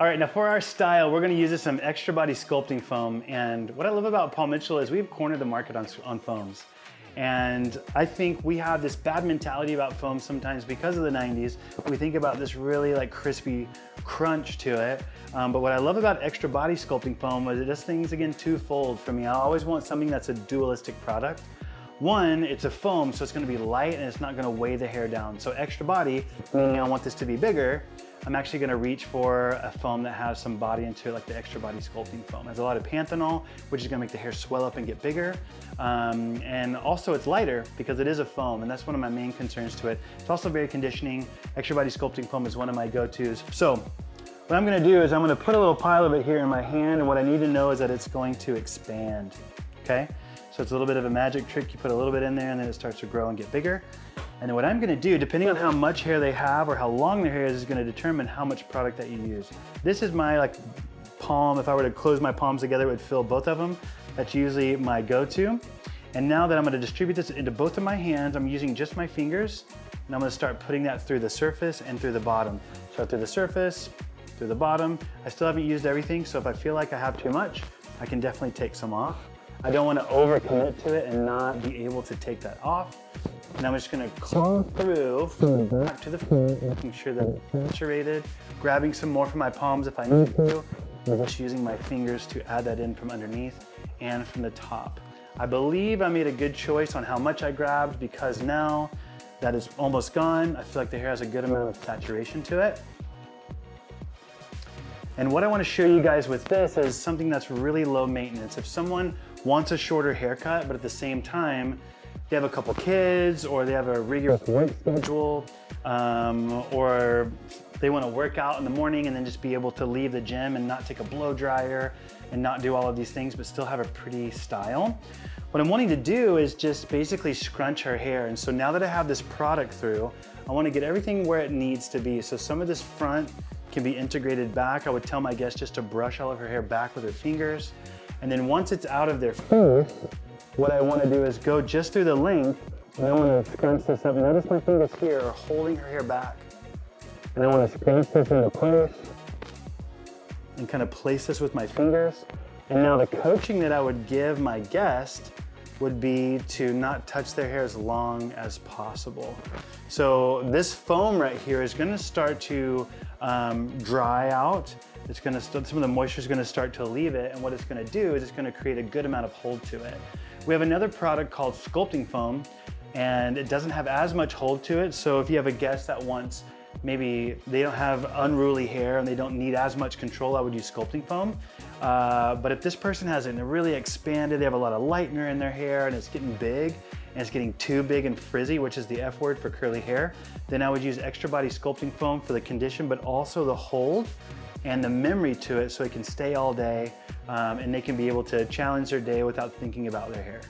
All right, now for our style, we're gonna use some Extra Body Sculpting Foam. And what I love about Paul Mitchell is we've cornered the market on foams. And I think we have this bad mentality about foam sometimes because of the 90s. We think about this really like crispy crunch to it. But what I love about Extra Body Sculpting Foam is it does things again twofold for me. I always want something that's a dualistic product. One, it's a foam, so it's gonna be light and it's not gonna weigh the hair down. So extra body, meaning I want this to be bigger, I'm actually gonna reach for a foam that has some body into it, like the Extra Body Sculpting Foam. It has a lot of panthenol, which is gonna make the hair swell up and get bigger. And also it's lighter because it is a foam, and that's one of my main concerns to it. It's also very conditioning. Extra Body Sculpting Foam is one of my go-tos. So what I'm gonna do is I'm gonna put a little pile of it here in my hand, and what I need to know is that it's going to expand, okay? So it's a little bit of a magic trick. You put a little bit in there and then it starts to grow and get bigger. And then what I'm gonna do, depending on how much hair they have or how long their hair is gonna determine how much product that you use. This is my like palm. If I were to close my palms together, it would fill both of them. That's usually my go-to. And now that I'm gonna distribute this into both of my hands, I'm using just my fingers, and I'm gonna start putting that through the surface and through the bottom. So through the surface, through the bottom. I still haven't used everything, so if I feel like I have too much, I can definitely take some off. I don't want to overcommit to it and not be able to take that off. And I'm just going to claw through back to the front, making sure that it's saturated, grabbing some more from my palms if I need to, and just using my fingers to add that in from underneath and from the top. I believe I made a good choice on how much I grabbed because now that is almost gone, I feel like the hair has a good amount of saturation to it. And what I want to show you guys with this is something that's really low maintenance. If someone wants a shorter haircut, but at the same time, they have a couple kids or they have a rigorous work schedule, or they want to work out in the morning and then just be able to leave the gym and not take a blow dryer and not do all of these things, but still have a pretty style. What I'm wanting to do is just basically scrunch her hair. And so now that I have this product through, I want to get everything where it needs to be. So some of this front can be integrated back. I would tell my guests just to brush all of her hair back with her fingers. And then once it's out of their face, what I want to do is go just through the length, and I want to scrunch this up. Notice my fingers here are holding her hair back. And I want to scrunch this into place and kind of place this with my fingers. And now the coaching that I would give my guest would be to not touch their hair as long as possible. So this foam right here is gonna start to dry out. It's gonna some of the moisture is gonna start to leave it, and what it's gonna do is it's gonna create a good amount of hold to it. We have another product called Sculpting Foam, and it doesn't have as much hold to it. So if you have a guest that wants, maybe they don't have unruly hair and they don't need as much control, I would use Sculpting Foam. But if this person has it and they're really expanded, they have a lot of lightener in their hair and it's getting big, and it's getting too big and frizzy, which is the F word for curly hair, then I would use Extra Body Sculpting Foam for the condition, but also the hold and the memory to it so it can stay all day, and they can be able to challenge their day without thinking about their hair.